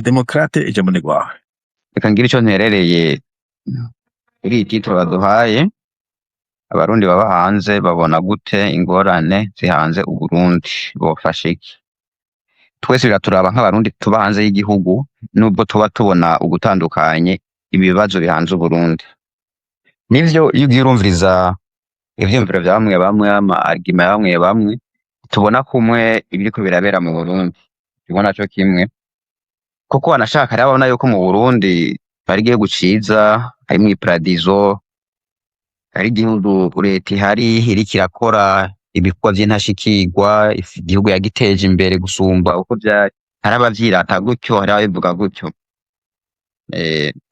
Demokrate ijambo ni rwawe. Reka ngire ico nterereye kuri iyi titiro baduhaye. Abarundi baba hanze babona gute ingorane zihanze Uburundi, bofasha iki? Twese biraturaba nk'abarundi tuba hanze y'igihugu, nubwo tuba tubona ugutandukanye ibibazo bihanze Uburundi. Nivyo iyo ugiye urumviriza ivyiyumviro vya bamwe bamwe, ama-argument ya bamwe bamwe, tubona kumwe ibiriko birabera mu Burundi, tubona co kimwe. Kuko wanashaka rero abona yuko mu Burundi hari igihugu ciza, harimwo iparadizo, hari igihugu leta ihari iriko irakora ibikorwa vy'intashikirwa, igihugu yagiteje imbere gusumba uko vyari. Hari abavyirata gutyo, hari ababivuga gutyo.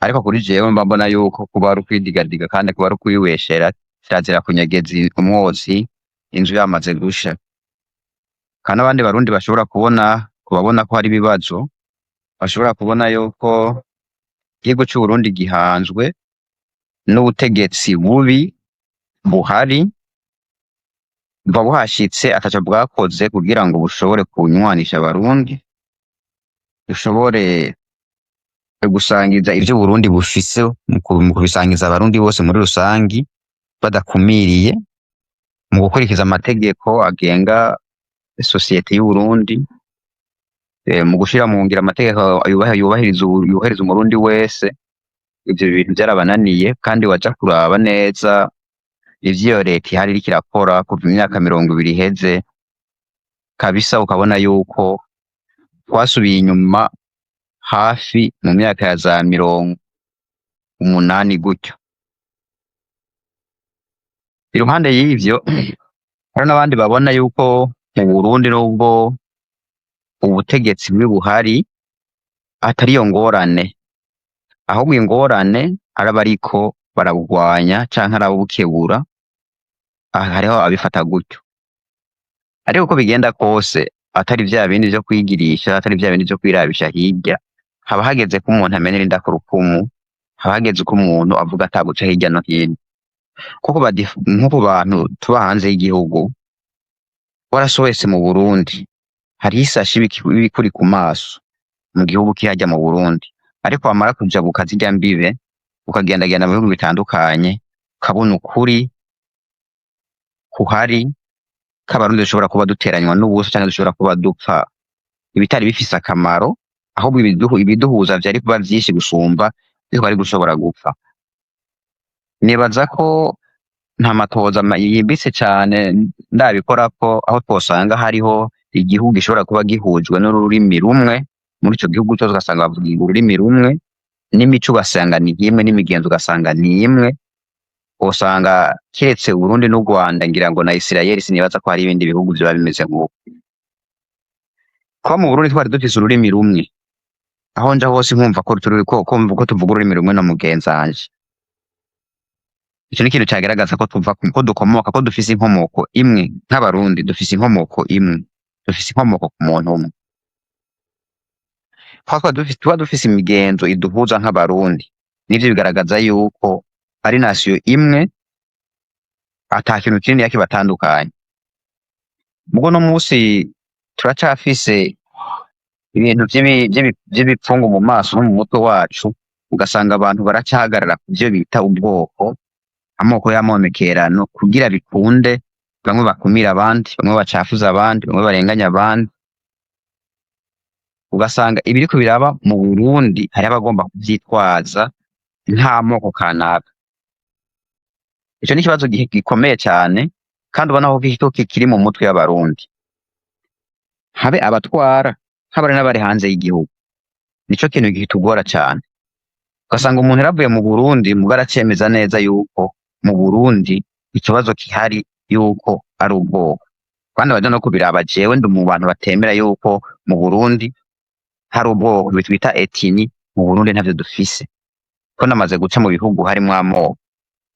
Ariko kuri jewe mba mbona yuko kuba ari ukwidigadiga kandi kuba ari ukwibeshera, kirazira kunyegeza umwotsi inzu yamaze gusha. Kandi abandi barundi bashobora kubabona ko hari ibibazo, bashobora kubona yuko igihugu c'Uburundi gihanzwe n'ubutegetsi bubi buhari, buba buhashitse ataco bwakoze kugira ngo bushobore kunywanisha abarundi, bushobore gusangiza ivyo Uburundi bufise mu kubisangiza abarundi bose muri rusangi, badakumiriye, mu gukurikiza amategeko agenga sosiyete y'Uburundi, mu gushira mu ngiro amategeko yubahiriza umurundi wese. Ivyo bintu vyarabananiye, kandi waja kuraba neza ivyo leta ihari iriko irakora kuva imyaka 20 iheze, kabisa ukabona yuko twasubiye inyuma hafi mu myaka ya za 80 gutyo. Iruhande y'ivyo hari n'abandi babona yuko mu Burundi nubwo ubutegetsi buri buhari atari iyo ngorane, ahubwo ingorane ari abariko barabugwanya canke ari ababukebura, hariho abifata gutyo. Ariko uko bigenda kose, atari vya bindi vyo kwigirisha, atari vya bindi vyo kwirabisha hirya, haba hageze ko umuntu amenera indakurukumu, haba hageze ko umuntu avuga ataguca hirya no hino. Kuko nk'uko bantu tuba hanze y'igihugu, warasohotse mu Burundi, hariho isashi ibikuri ku maso mu gihugu kihajya mu Burundi, ariko wamara kujabuka zirya mbibe ukagendagenda mu bihugu bitandukanye, ukabona ukuri kuhari k'abarundi dushobora kuba duteranywa n'ubusa canke dushobora kuba dupfa ibitari bifise akamaro, ahubwo ibiduhuza vyari kuba vyinshi gusumba ariko ari gushobora gupfa. Nibaza ko nta matohoza yimbitse cane ndabikorako, aho twosanga hariho igihugu gishobora kuba gihujwe n'ururimi rumwe, muri ico gihugu cose ugasanga bavuga ururimi rumwe, n'imico ugasanga ni imwe, n'imigenzo ugasanga ni imwe. Usanga kiretse Uburundi n'u Rwanda, ngira ngo na Isirayeli sinibaza ko hari ibindi bihugu vyoba bimeze nk'uko. Kuba mu Burundi twari dufise ururimi rumwe, aho nja hose nkumva ko tuvuga ururimi rumwe na mugenzanje, ico ni ikintu cagaragaza ko dukomoka, ko dufise inkomoko imwe nk'abarundi, dufise inkomoko imwe, dufise inkomoko ku muntu umwe. Tuba dufise imigenzo iduhuza nk'abarundi, nivyo bigaragaza yuko ari nasiyo imwe, ata kintu kinini kibatandukanye. Mugo no musi turacafise ibintu vy'ibipfungu mu maso no mu mutwe wacu, ugasanga abantu baracahagarara kuvyo bita ubwoko, amoko y'amomekerano, kugira bikunde bamwe bakumira abandi, bamwe bacafuza abandi, bamwe barenganya abandi. Ugasanga ibiriko biraba mu Burundi hari abagomba kuvyitwaza nta moko kanaka. Ico ni ikibazo gikomeye cane, kandi ubona ko kiri mu mutwe y'abarundi, habe abatwara, habe n'abari hanze y'igihugu. Nico kintu kitugora cane. Ugasanga umuntu yaravuye mu Burundi muga aracemeza neza yuko mu Burundi ikibazo kihari yuko ari ubwoko. Kandi baja no kubiraba, jewe ndi mu bantu batemera yuko mu Burundi hari ubwoko bita etini. Mu Burundi ntavyo dufise, ko namaze guca mu bihugu harimwo amoko,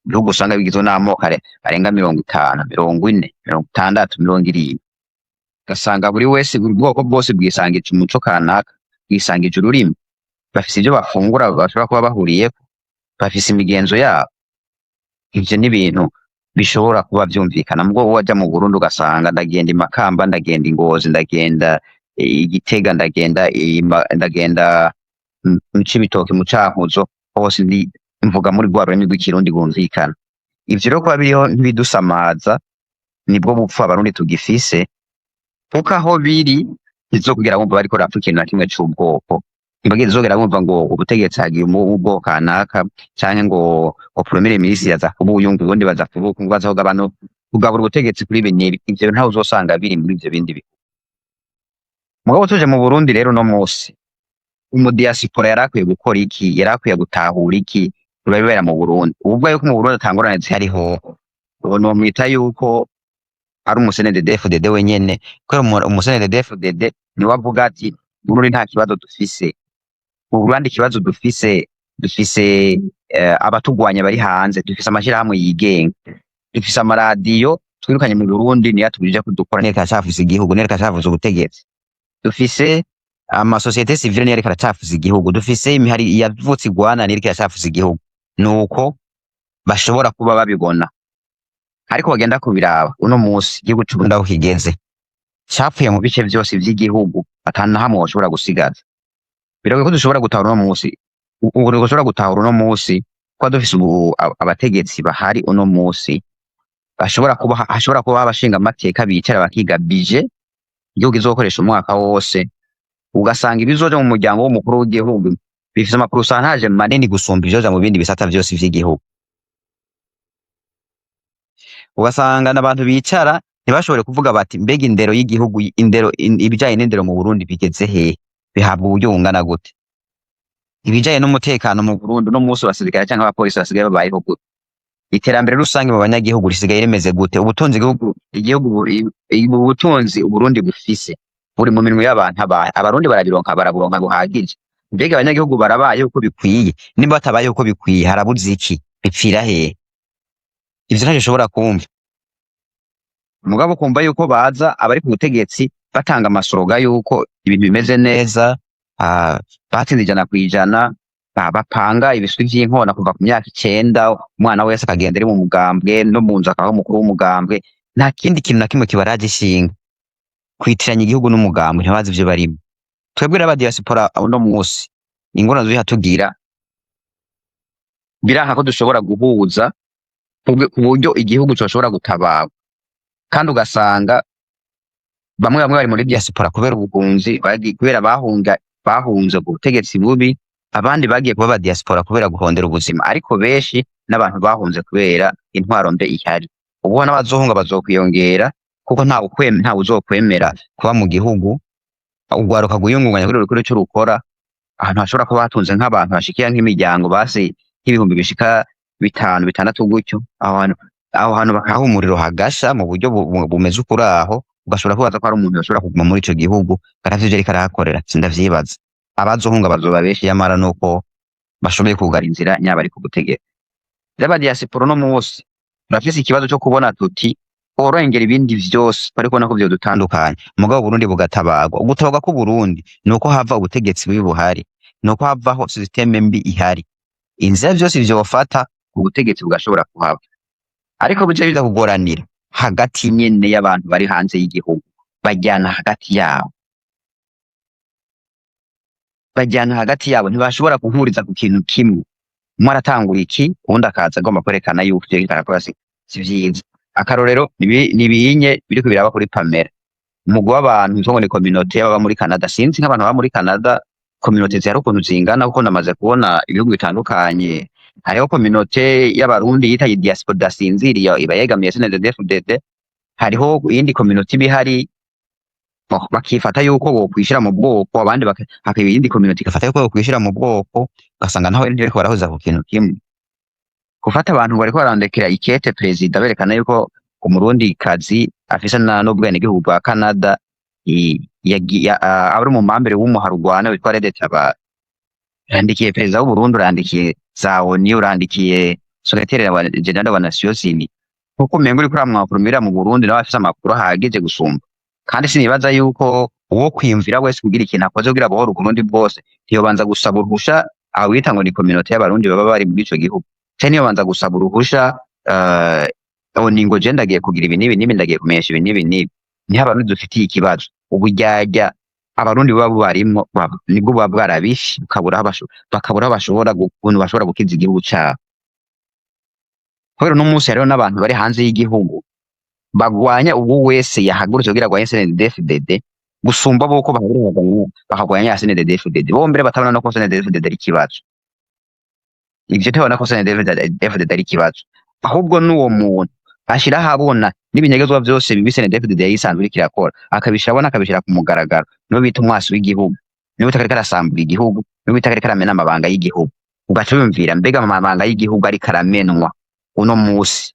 ibihugu usanga bigizwe n'amoko arenga 50, 40, 60, 70. Ugasanga buri wese, buri bwoko bwose bwisangije umuco kanaka, bwisangije ururimi, bafise ivyo bafungura bashobora kuba bahuriyeko, bafise imigenzo yabo. Ivyo ni ibintu bishobora kuba vyumvikana. Mugo waja mu Burundi ugasanga ndagenda i Makamba, ndagenda i Ngozi, ndagenda Igitega ndagenda mu Cibitoke mu Cankuzo hose mvuga muri rwa rurimi rw'ikirundi rwumvikana. Ivyo rero kuba biriho ntibidusamaza nibwo bupfu abarundi tugifise, kuko aho biri ntizokugera bumva bariko barapfa ikintu na kimwe c'ubwoko, ntibazogera bumva ngo ubutegetsi hagiye ubwoko kanaka canke ngo premier ministre yaza kubuyunga ubundi baza kubuka ngo bazahoga abantu kugabura ubutegetsi kuri ibi n'ibi, ivyo ntawe uzosanga biri muri ivyo bindi bihugu. Mugabo tuje mu Burundi rero no musi umudiyasipora yarakwiye gukora iki? Yarakwiye gutahura iki bibera mu Burundi? Ubwo yuko mu Burundi atangorane zihariho, ubu nomwita yuko ari umusenedefudede wenyene, kubera umusenedefudede niwe avuga ati Burundi nta kibazo dufise, mu Burundi ikibazo dufise abatugwanya bari hanze, dufise amashirahamwe yigenga, dufise amaradiyo twirukanye mu Burundi niyo atubwirije ko dukora neza cafuze igihugu, neza cafuze ubutegetsi, dufise amasosiyete sivile niyo ariko aracafuza igihugu, dufise imihari yavutse igwana niyo iriko iracafuza igihugu. Nuko bashobora kuba babibona, ariko bagenda kubiraba uno musi igihugu c'Uburundi aho kigeze capfuye mu bice vyose vy'igihugu, atana hamwe woshobora gusigaza. Biragoye ko dushobora gutahura uno musi ko dufise abategetsi bahari uno musi hashobora kuba abashinga amateka bicara bakiga bije igihugu izokoresha umwaka wose, ugasanga ibizoja mu muryango w'umukuru w'igihugu bifise amapurusantaje manini gusumba ivyoja mu bindi bisata vyose vy'igihugu. Ugasanga n'abantu bicara ntibashobore kuvuga bati mbega indero y'igihugu, ibijanye n'indero mu Burundi bigeze hehe, bihabwa uburyo bungana gute? Ibijanye n'umutekano mu Burundi uno musi abasirikare canke abapolisi basigaye babayeho gute? Iterambere rusange mu banyagihugu risigaye rimeze gute? Ubutunzi ubutunzi Uburundi bufise buri mu minwe y'abantu abarundi baraburonka buhagije. Mbega abanyagihugu barabaye uko bikwiye? Nimba batabaye uko bikwiye harabuze iki? Bipfira hehe? Ivyo ntavyo ushobora kumva. Mugabo kumva yuko baza abari ku butegetsi batanga amasoroga yuko ibintu bimeze neza, batsinze 100%, bapanga ibiswi vy'inkona kuva ku myaka 9, umwana wese akagenda ari mu mugambwe no mu nzu akabaho umukuru w'umugambwe, nta kindi kintu na kimwe kibaraje ishinga. Kwitiranya igihugu n'umugambwe ntibazi ivyo barimo. Twebwe n'abadiyasipora uno musi ingorane zihatugira biranka ko dushobora guhuza ku buryo igihugu coshobora gutabara, kandi ugasanga bamwe bari muri diaspora kubera ubuhunzi, kubera bahunze ubutegetsi bubi, abandi bagiye kuba diaspora kubera guhondera ubuzima, ariko benshi n'abantu bahunze kubera intwaro mbe ihari. Ubu n'abazohunga bazokwiyongera kuko nta uzokwemera kuba mu gihugu ugwaruka guyungunganya kuri rukuru cyo rukora ahantu hashobora kuba hatunze nk'abantu hashikiye nk'imiryango basi nk'ibihumbi bishika 5, 6 gutyo. Aho hantu bakahumuriro hagasha mu buryo bumeze ukuri aho, ugashobora kubaza ko ari umuntu yashobora kuguma muri ico gihugu karavyo je ariko arahakorera. Sindavyibaza abazohunga bazoba benshi, yamara nuko bashoboye kugara inzira nyaba ari ku butegetsi. Diaspora no musi turafise ikibazo cyo kubona tuti orengera ibindi vyose ariko nako byo dutandukanye, mugabo Burundi bugatabagwa. Ugutabaga ko Burundi nuko hava ubutegetsi buhari, nuko havaho systeme mbi ihari, inzira vyose vyofata ubutegetsi bugashobora kuhaba, ariko bije biza kugoranira hagati nyene y'abantu bari hanze y'igihugu, bajyana hagati yabo ntibashobora kunkuriza ku kintu kimwe. Umwe aratangura iki uwundi akaza agomba kwerekana yuko ivyo bitarakora si vyiza. Akarorero nibinye biriko biraba kuri Pamela, umugwi w'abantu nzo ngo ni communauté y'ababa muri Canada. Sinzi nk'abantu baba muri Canada communauté zihari ukuntu zingana, kuko namaze kubona ibihugu bitandukanye. Hariho communauté y'abarundi yita diaspora dasinziriye iba yegamiye CNDD-FDD, hariho iyindi communauté bihari bakifata yuko bokwishira mu bwoko, abandi hakaba iyindi communauté igafata yuko bokwishira mu bwoko, ugasanga naho ntiriko barahuza ku kintu kimwe. Gufata abantu bariko barandekera ikete perezida berekana yuko umurundi kazi afisa n'ubwenegihugu bwa Canada abari mu mambere w'umuharugwana witwa Red Tabara, yandikiye perezida w'u Burundi, urandikiye za ONU, urandikiye secrétaire général wa Nations Unies, kuko mengo uriko uramwakurumira mu Burundi nawe afise amakuru ahagije gusumba. Kandi sinibaza yuko uwo kwiyumvira wese kugira ikintu akoze kugira bohora Burundi bwose ntiyobanza gusaba uruhusha awita ngo ni communauté y'abarundi baba bari muri ico gihugu, cyane yobanza gusaba uruhusha ngo je ndagiye kugira ibi n'ibi ndagiye kumenyesha ibi n'ibi. Niho abantu dufitiye ikibazo uburyarya abarundi baba barimwo nibwo buba bwarabishe bakabura aho bashobora ukuntu bashobora gukiza igihugu cabo. Kubera uno munsi hariho n'abantu bari hanze y'igihugu bagwanya uwo wese yahagurutse kugira agwanye CNDD-FDD gusumba boko bakagwanya ya CNDD-FDD, bo mbere batabona no ko CNDD-FDD ari ikibazo. Ivyo tubona ko CNDD-FDD ari ikibazo, ahubwo n'uwo muntu ashira ahabona n'ibinyegezwa vyose bibi CNDD-FDD yisanzwe iriko irakora akabishira abona, akabishira ku mugaragaro, niwe bita umwasi w'igihugu, niwe bita ariko arasambura igihugu, niwe bita ariko aramena amabanga y'igihugu. Ugaca wiyumvira mbega amabanga y'igihugu ariko aramenwa uno musi,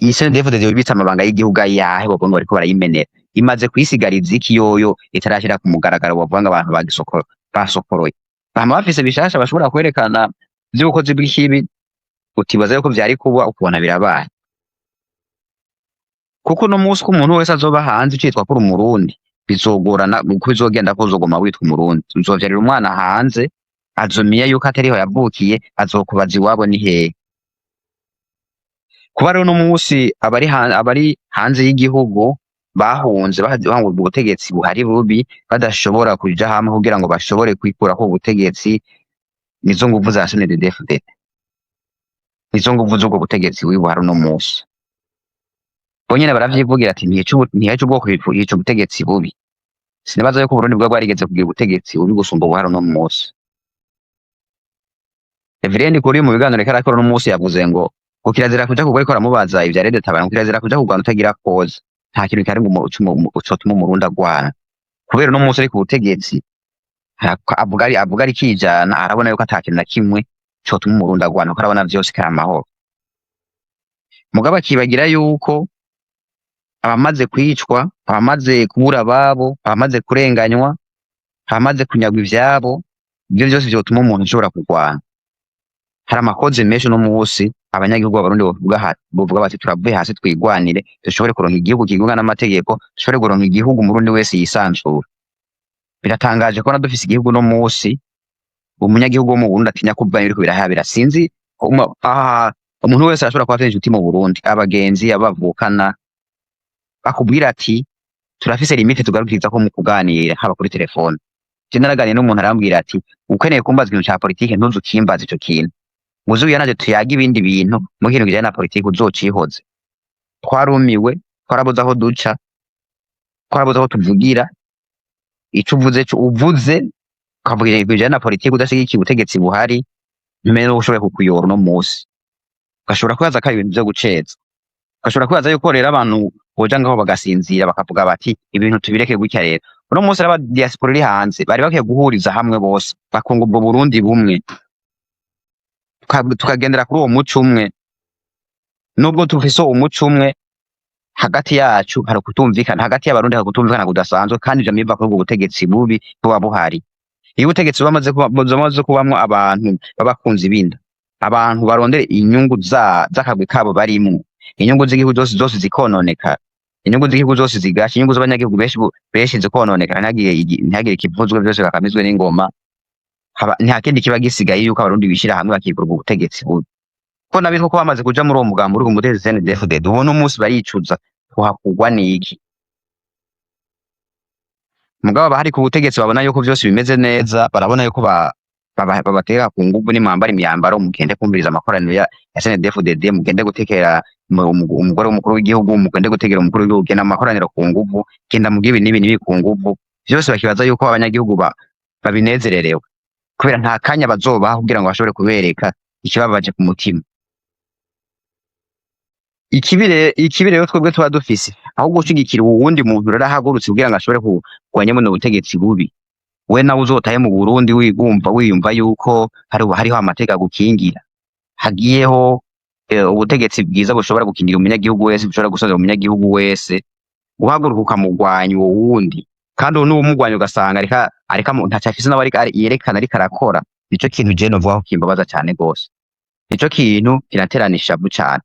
iyi CNDD-FDD yobitse amabanga y'igihugu ayahe bobo bariko barayimenera, imaze kwisigariza iki yoyo itarashira ku mugaragaro bavuga ngo abantu basokoroye, bama bafise bishasha bashobora kwerekana vy'ubukozi bw'ikibi, utibaza yuko vyari kuba ukubona birabaye. Kuko uno musi ko umuntu wese azoba hanze ucitwa ko uri umurundi bizogorana kuko bizogenda ko uzoguma witwa umurundi, uzovyarira umwana hanze azomenya yuko atariho yavukiye, azokubaza iwabo ni hehe. Kuba rero uno musi abari hanze y'igihugu bahunze bahunga ubutegetsi buhari bubi badashobora kuja hamwe kugira ngo bashobore kwikuraho ubutegetsi, nizo nguvu za CNDD-FDD, nizo nguvu z'ubwo butegetsi wibuhari uno musi. Bonyene baravyivugira ati ntiheca ubwoko yica ubutegetsi bubi. Sinibaza yuko Uburundi bwa bwarigeze kugira ubutegetsi bubi gusumba ubuhari uno musi. Reverend Kuri mu biganiro reka arakora uno musi yavuze ngo kirazira kuja kugwa ariko aramubaza ivya Leta tabana, kirazira kuja kugwana utagira koza, nta kintu kari ngo ucotuma umurundi agwana. Kubera uno musi ari ku butegetsi avuga ari kijana, arabona yuko ata kintu na kimwe cotuma umurundi agwana, kuko arabona vyose kari amahoro. Mugabo akibagira yuko abamaze kwicwa, abamaze kubura ababo, abamaze kurenganywa, abamaze kunyagwa ivyabo, ivyo vyose vyotuma umuntu ashobora kugwana. Hari amakoze menshi uno musi abanyagihugu b'Abarundi bovuga bati turavuye hasi twigwanire dushobore kuronka igihugu kigungana n'amategeko, dushobore kuronka igihugu umurundi wese yisanzura. Biratangaje ko dufise igihugu uno musi umunyagihugu wo mu Burundi atinya kuvuga ibiriko birahabera. Sinzi umuntu wese arashobora kuba afite inshuti mu Burundi, abagenzi, abavukana, bakubwira ati turafise limite tugarukiriza ko mu kuganira haba kuri telefone. Je naraganiye n'umuntu arambwira ati ukeneye kumbaza ikintu ca politike ntuzu kimbaza ico kintu, muzuye naje tuyaga ibindi bintu mu kintu kijanye na politike uzocihoze. Twarumiwe, twarabuze aho duca, twarabuze aho tuvugira, ico uvuze ukavugira ibijanye na politike udashigikiye ubutegetsi buhari, mbere ushobora kukuyora uno musi. Ugashobora kwibaza ko ari ibintu vyo guceza, ugashobora kwibaza yuko rero abantu boja ngaho bagasinzira bakavuga bati ibintu tubireke gutya. Rero uno musi aba diaspora iri hanze bari bakwiye guhuriza hamwe bose bakunga ubwo Burundi bumwe, tukagendera kuri uwo muco umwe. Nubwo tufise umuco umwe hagati yacu, hari ukutumvikana hagati y'Abarundi, hari ukutumvikana kudasanzwe, kandi ivyo biva kuri ubwo butegetsi bubi buba buhari. Iyo ubutegetsi bamaze kubamwo abantu babakunzi binda, abantu barondera inyungu z'akagwi kabo barimwo, inyungu z'igihugu zose zikononekara, inyungu z'igihugu zose zigasha, inyungu z'abanyagihugu benshi zikononekara, ntihagire ikivuzwe, vyose bakamizwe n'ingoma. Nta kindi kiba gisigaye yuko Abarundi bishira hamwe bakikura ubwo butegetsi bubi. Ko nabitwa ko bamaze kuja muri uwo mugambo uri umutegetsi CNDD-FDD, ubona umunsi baricuza kuhakugwa n'iki. Mugabo bahari ku butegetsi babona yuko vyose bimeze neza, barabona yuko babatera ku nguvu, nimwambara imyambaro mugende kumviriza amakoraniro ya CNDD-FDD, mugende gutekera umugore w'umukuru w'igihugu, mugende gutegera umukuru w'igihugu, genda amakoraniro ku nguvu, genda mugibe n'ibi ku nguvu. Vyose bakibaza yuko abanyagihugu babinezererewe, kubera nta kanya bazobaha kugira ngo bashobore kubereka ikibabaje ku mutima. Ikibi rero twebwe tuba dufise aho gushigikira uwundi muntu rero ahagurutse kugira ngo ashobore kurwanya buno butegetsi bubi, we nawe uzotahe mu Burundi wiyumva yuko hariho amateka gukingira, hagiyeho ubutegetsi bwiza bushobora gukingira umunyagihugu wese, bushobora gusonera umunyagihugu wese, uhaguruka ukamugwanya uwo wundi, kandi uwo n'uwumugwanya ugasanga ntaco afise nawe yerekana ariko arakora. Nico kintu je novuga ko kimbabaza cane gose, nico kintu kiraterana ishavu cane.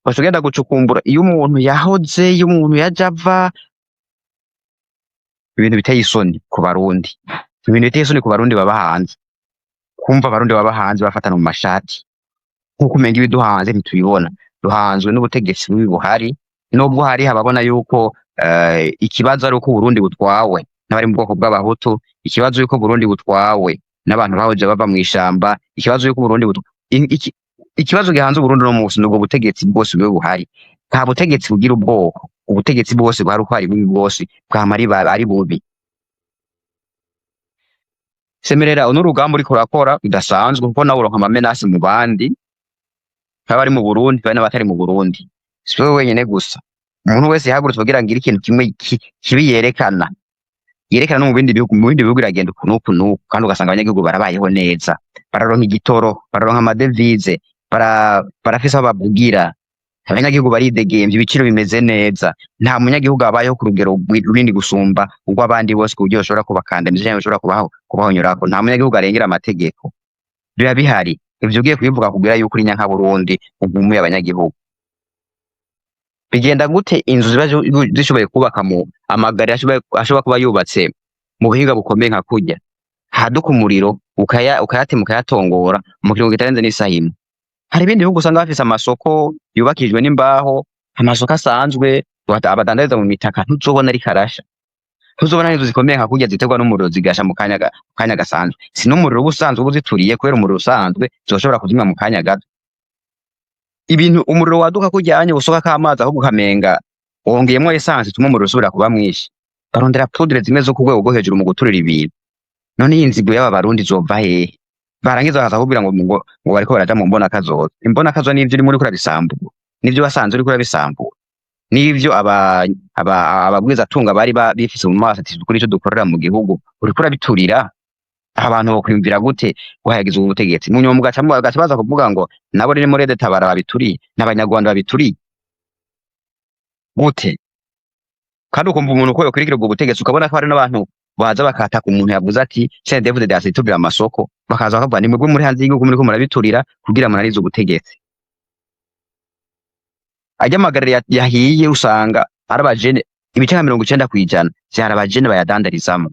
Bashogenda gucukumbura iyo umuntu yahoze, iyo umuntu yaje ava, ibintu biteye isoni ku Barundi, ibintu biteye isoni ku Barundi baba hanze. Kumva Abarundi baba hanze bafatana mu mashati nkuko umenga ibiduhanze ntitubibona, duhanzwe n'ubutegetsi bubi buhari. Nubwo hari ababona yuko ikibazo ari uko Uburundi butwawe n'abari mu bwoko bw'abahutu, ikibazo yuko Uburundi butwawe n'abantu bahoje bava mw'ishamba, ikibazo yuko Uburundi ikibazo gihanze Uburundi no munsi nubwo butegetsi bwose bwe buhari. Nta butegetsi bugira ubwoko, ubutegetsi bwose buhari uko ari bubi bwose bwama ari bubi. Semerera uno rugamba uriko urakora bidasanzwe kuko nawe uronka amamenasi mu bandi nk'abari mu Burundi bari n'abatari mu Burundi, si wewe wenyene gusa. Umuntu wese yahagurutse kugira ngire ikintu kimwe kibi yerekana no mu bindi bihugu iragenda uku kandi ugasanga abanyagihugu barabayeho neza, bararonka igitoro, bararonka amadevize, barafise aho bavugira, abanyagihugu baridegemvya, ibiciro bimeze neza, nta munyagihugu abayeho ku rugero runini gusumba urw'abandi bose ku buryo bashobora kubakandamiza canke bashobora kubahonyorako. Nta munyagihugu arengera amategeko, biba bihari. Ivyo ugiye kubivuga kugira yuko uri nyanka Burundi ugumuye abanyagihugu. Bigenda gute inzu ziba zishoboye kubaka mu amagari ashobora kuba yubatse mu buhinga bukomeye nka kurya, haduka umuriro ukayatema ukayatongora mu kiringo kitarenze n'isaha imwe. Hari ibindi bihugu usanga bafise amasoko yubakishijwe n'imbaho, amasoko asanzwe abadandariza mu mitaka, ntuzobona ariko arasha, ntuzobona inzu zikomeye nka kurya ziterwa n'umuriro zigasha mu kanya gasanzwe. Si n'umuriro uba usanzwe uba uzituriye, kubera umuriro usanzwe zoshobora kuzimya mu kanya gato. Ibintu umuriro waduka kujyanye usokako amazi ahubwo ukamenga wongeyemwo essence ituma umuriro usubira kuba mwinshi. Barondera poudre zimwe zo ku rwego rwo hejuru mu guturira ibintu. None iyi nzigo y'aba Barundi izova hehe? Barangiza bakaza kubwira ngo bariko baraja mu mbonakazoza. Imbonakazoza n'ivyo urimo uriko urabisambura, n'ivyo wasanze uriko urabisambura, n'ivyo abagwizatunga bari bifise mu maso ati kuri ico dukorera mu gihugu uriko urabiturira. Abantu bokwiyumvira gute guhayagiza ubutegetsi? Mu nyuma mugaca baza kuvuga ngo nabo riri muri tabara babituriye, n'abanyarwanda babituriye gute? Kandi ukumva umuntu uko yokurikira ubwo butegetsi, ukabona ko hari n'abantu baza bakataka umuntu yavuze ati CNDD-FDD asitubira amasoko, bakaza bakavuga ni mwebwe muri hanze y'igihugu muriko murabiturira kugira munarize ubutegetsi. Ajya amagariro yahiye usanga ari abajene ibice nka 90% vyari abajene bayadandarizamo,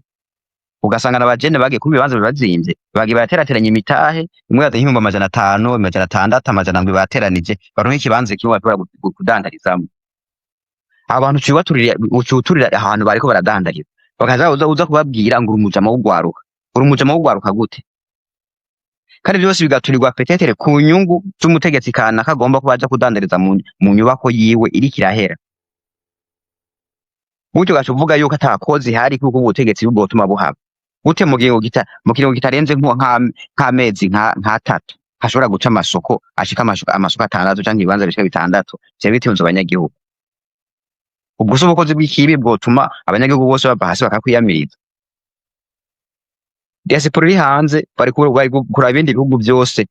ugasanga n'abajene bagiye kuba ibibanza bibazimvye, bagiye baraterateranya imitahe, imwe yaza nk'ibihumbi 500, 600, 700 bateranije baronka ikibanza kimwe bashobora kudandarizamo. Abantu ucuturira ahantu bariko baradandariza, bakaza uza kubabwira ngo urumujama w'ugwaruka gute? Kandi byose bigaturirwa petetere ku nyungu z'umutegetsi kana kagomba kuba aja kudandariza mu nyubako yiwe iriko irahera. Gutyo gaca uvuga yuko atakozi hari kuko ubutegetsi bwotuma buhaba. Gute mu kiringo kitarenze nk'amezi nk'atatu hashobora guca amasoko ashika amasoko 6 canke ibibanza bishika 6 vya bitunze abanyagihugu. Ubwo se ubukozi bw'ikibi bwotuma abanyagihugu bose bava hasi bakakwiyamiriza. Diaspora iri hanze bari kuraba ibindi bihugu byose,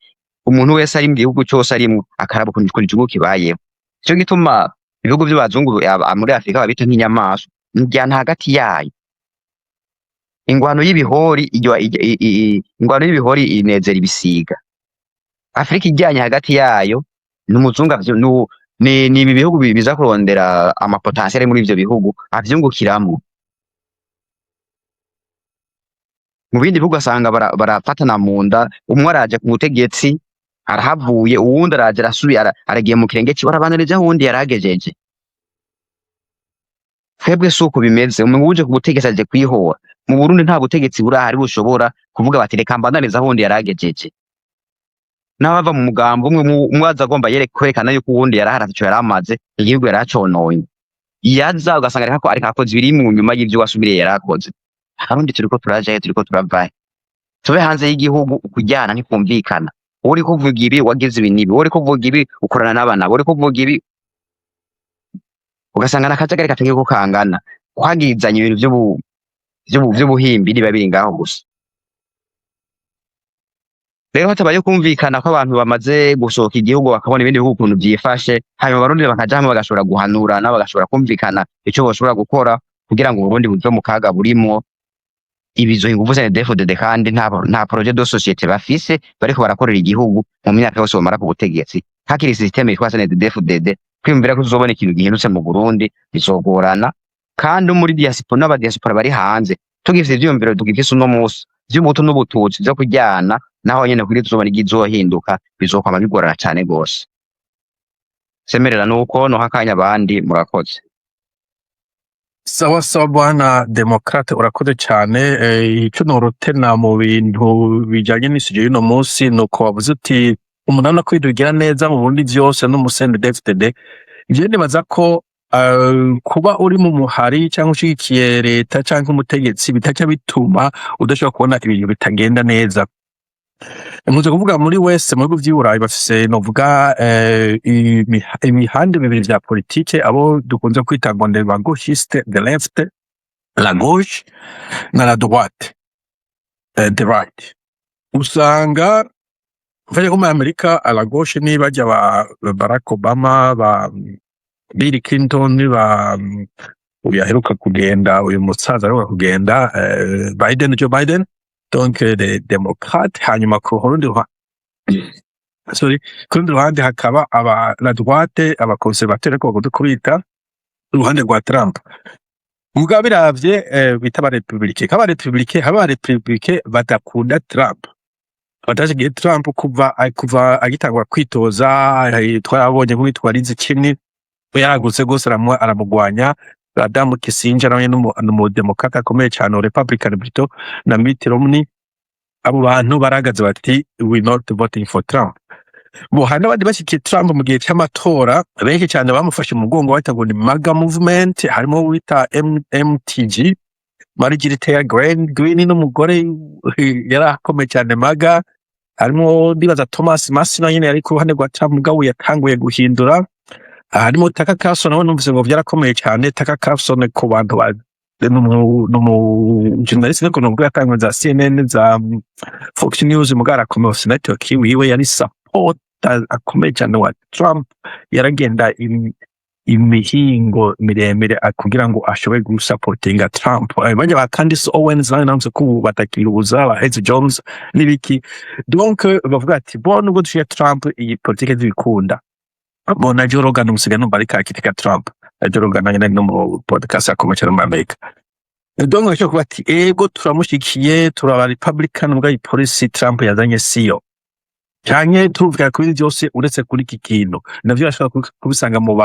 umuntu wese ari mu gihugu cyose arimwo akaraba ukuntu igihugu kibayeho. Ico gituma ibihugu by'abazungu muri Afrika babita nk'inyamaswa, njyana hagati yayo. Ingwano y'ibihori inezera ibisiga. Afrika ijyanye hagati yayo n'umuzungu ni ibi bihugu biza kurondera amapotentiel muri ivyo bihugu avyungukiramwo. Mu bindi bihugu asanga barafatana mu nda, umwe araje ku butegetsi arahavuye, uwundi araje arasubira aragiye mu kirenge ciwe arabanirije aho uwundi yaragejeje. Twebwe suko bimeze, umwe uje ku butegetsi aje kwihora. Mu Burundi nta butegetsi burahari bushobora kuvuga bati reka mbananiza aho uwundi yaragejeje. N'abava mu mugambo umwe aza agomba kwerekana yuko uwundi yaraharatse ico yaramaze, igihugu yaracononye. Yaza ugasanga ariko akoze biri mu nyuma y'ivyo wasubiriye yarakoze. Abarundi turiko turajayo, turiko turavayo. Tube hanze y'igihugu ukujyana ntikumvikana. Uri kuvuga ibi wagize ibi nibi, uri kuvuga ibi ukorana n'abana, uri kuvuga ibi ugasanga nakajagari katagiye ko kangana, kwagizanya ibintu vy'ubuhimbi niba biri ngaho gusa. Rero hatabaye kumvikana ko abantu bamaze gusohoka igihugu bakabona ibindi bihugu ukuntu vyifashe, hanyuma abarundi bakaja hamwe bagashobora guhanurana, bagashobora kumvikana ico boshobora gukora kugira ngo Uburundi buve mu kaga burimwo. Ibizo inguvu CNDD-FDD kandi nta projet de société bafise bariko barakorera igihugu mu myaka yose bamara ku butegetsi. Hakiri systeme yitwa CNDD-FDD, kwiyumvira ko tuzobona ikintu gihindutse mu Burundi bizogorana. Kandi muri diaspora n'abadiaspora bari hanze tugifise ivyiyumviro tugifise uno musi vy'umutu n'ubututsi vyo kujyana, naho nyene kuri tuzobona igizohinduka bizokwama bigorana cane gose. Semerera nuko no hakanya abandi murakoze. Sawa sawa bwana Demokrate, urakoze cyane. Icyo norotena mu bintu bijyanye n'isije y'uno munsi ni uko wavuze uti umunani kwidugira neza mu bundi byose n'umusende DFDD. Njye nibaza ko kuba uri mu muhari cyangwa ushigikiye leta cyangwa umutegetsi bitajya bituma udashobora kubona ibintu bitagenda neza. Nkunze kuvuga muri wese mu bihugu by'Iburayi bafise novuga imihande bibiri vya politike, abo dukunze kwita ngo les gauchistes de left, la gauche na la droite, the right. Usanga mfanye nko muri Amerika a la gauche ni bajya ba Barack Obama, ba Bill Clinton, ba uyu aheruka kugenda, uyu musaza aheruka kugenda, Joe Biden, donc les démocrates. Hanyuma ku rundi ruhande hakaba la droite, abakonservateri ariko bakunze kubita uruhande rwa Trump. Mugabo biravye bita abarepublike, abarepublike badakunda Trump, batashigiye Trump kuva agitangura kwitoza. Twarabonye nk'uwitwa Liz Cheney yaragutse gose aramugwanya. Adam Kissinger nawe n'umudemokrate akomeye cyane, Republican Brito, na Mitt Romney. Abo bantu baragaze bati we not voting for Trump. Hari n'abandi bashyigikiye Trump mu gihe cy'amatora, benshi cyane bamufashe mu mugongo bahita ngo ni MAGA movement. Harimo wita MTG, Marjorie Greene n'umugore yari akomeye cyane MAGA. Harimo ndibaza Thomas Massi nawe nyine yari ku ruhande rwa Trump, mugabo yatanguye guhindura. Harimo Tucker Carlson nawe numvise ngo byarakomeye cyane. Tucker Carlson ku bantu ba journalist niko nubwo yatangiye za CNN, za Fox News, mugara akomeye network wiwe yari support akomeye cyane wa Trump. Yaragenda imihingo miremire kugira ngo ashobore gusupportinga Trump. Bajya ba Candace Owens nawe nanze ko batakiruza, ba Ed Jones n'ibiki. Donc bavuga ati bon ubwo dushiye Trump iyi politique zibikunda. Bona Joe Rogan umusiga numva ariko akitika Trump. Joe Rogan nawe no mu podcast akomeye cyane mu Amerika. Donc bashobora kuba ati ego turamushikiye, turaba Republican mugabo policy Trump yazanye siyo. Cyane tuvuga kuri byose uretse kuri iki kintu. Navyo bashobora kubisanga mu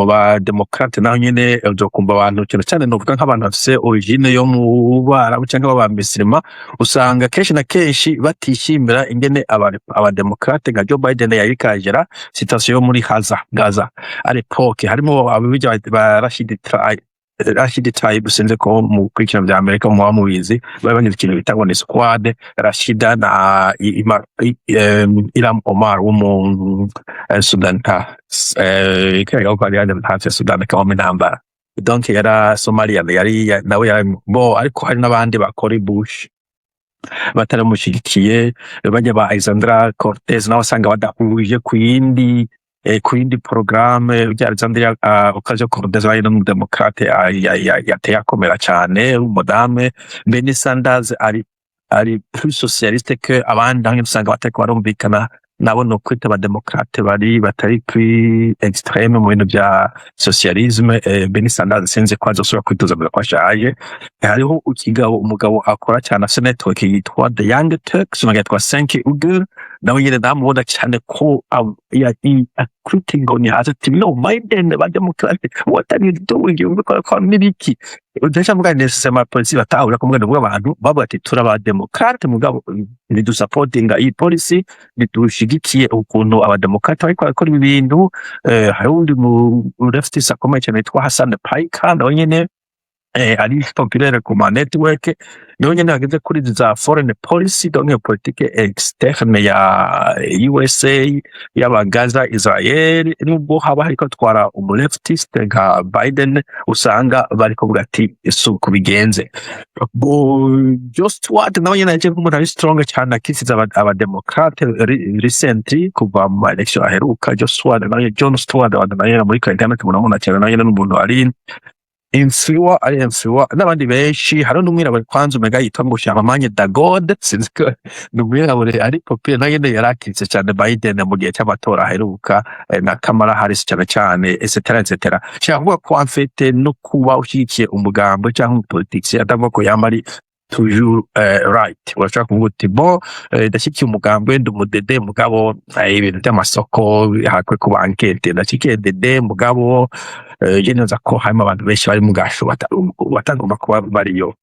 ba Democrate naho nyene uzokumva abantu cyane novuga nk'abantu bafise origine yo mu Barabu cyangwa abamisirima, usanga kenshi na kenshi batishimira ingene aba Democrate nka Joe Biden yarikagera situation yo muri Gaza à l'époque. Harimo abijya ba Rashid Tlaib, sinzi ko mu kwikina bya Amerika mu bamubizi babanye ikintu bitangwa ni squad Rashida na Ilham Omar wo mu Sudan ikaya ko ari hafi Sudan ka mu namba. Donc yara Somalia yari nawe ariko hari n'abandi bakora Bush bataramushigikiye. Bajya ba Alexandra Cortez nawe asanga badahuje ku yindi programme bya Alexandria Ocasio Cortez bayi no Democrate yateye akomera cyane. Madame Bernie Sanders ari plus socialiste que abandi hangi usanga batako barumvikana nabo no kwita ba Democrate batari kuri extreme mu bintu bya socialisme. Bernie Sanders sinzi ko azosubira kwitoza mu kwashaje. Hariho umugabo akora cyane network yitwa The Young Turks yitwa Cenk Uygur, nawe nyine ndamubona cyane ko recruiting on ya ati no Biden ba Democratic, what are you doing, you ko nibiki udasha mugane nesema policy batahura ko mugane bw'abantu bavuga ati turaba Democrat mugabo ni du supporting iyi policy bitushigikiye ukuntu aba Democrat ariko akora ibintu. Hari undi mu leftist akomeye cyane yitwa Hassan Paika nawe nyine ari populaire ku ma network, nawe nyine ageze kuri za foreign policy, donc politique externe ya USA y'aba Gaza Israel. Nubwo haba hariko twara leftist nka Biden usanga bariko vuga ati isuku bigenze. Just what nawe nyine aje kumuntu ari strong cyane akisiza aba Democrat recently kuva mu election aheruka. Just what nawe John Stewart nawe muri Canada kumuna cyane nawe nyine n'umuntu ari influwa n'abandi benshi. Hari n'umwirabure kwanza umega yitwa ngo Charlemagne da God, sinzi ko n'umwirabure ari populaire nawe nyine yarakitse cyane Biden mu gihe cy'amatora aheruka, na Kamala Harris cyane etc. Cyangwa ko en fait no kuba ushyigikiye umugambo cyangwa politics atavuga ko yamari toujours right. Urashobora kuvuga uti bo ndashyigikiye umugambi ndi umudede mugabo ibintu by'amasoko hakwe ku bankete ndashyigikiye dede mugabo je neza ko harimo abantu benshi bari mu gasho batagomba kuba bariyo.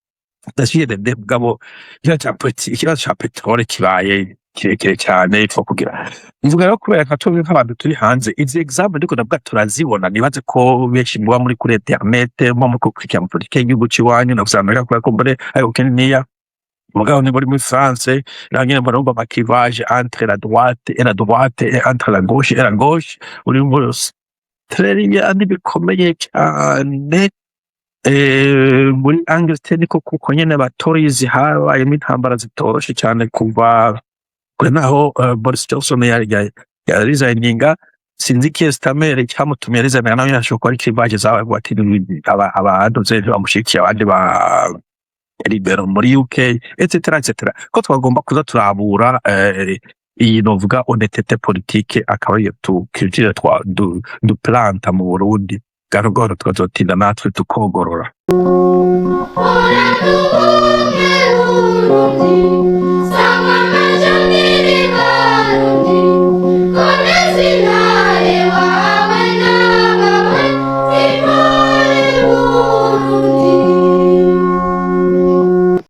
Ndashyigikiye dede mugabo ikibazo ca peteroli kibaye kirekire cyane ipfa kugira mvuga rero kubera nka twebwe nk'abantu turi hanze izi example ndiko ndavuga turazibona nibaze ko benshi muba muri kuri internet muba muri gukurikira politike y'igihugu c'iwanyu nakusanga kubera ko mbere ayo Kenya mugabo ni muri France naho nyene murumva amakivage entre la droite et entre la gauche et la gauche uri muri Australia bikomeye cyane muri Angleterre niko kuko nyene abatorizi habayemo intambara zitoroshe cyane kuva kure naho Boris Johnson yarizayininga sinzi Keir Starmer cyamutumye arizayininga nawe yashobora kuba ari clivage zawe ati abadoze bamushikiye abandi ba libero muri UK etc ko twagomba kuza turabura iyi novuga honnêteté politique akaba iyo culture du planta mu Burundi garogoro twazotinda natwe tukogorora.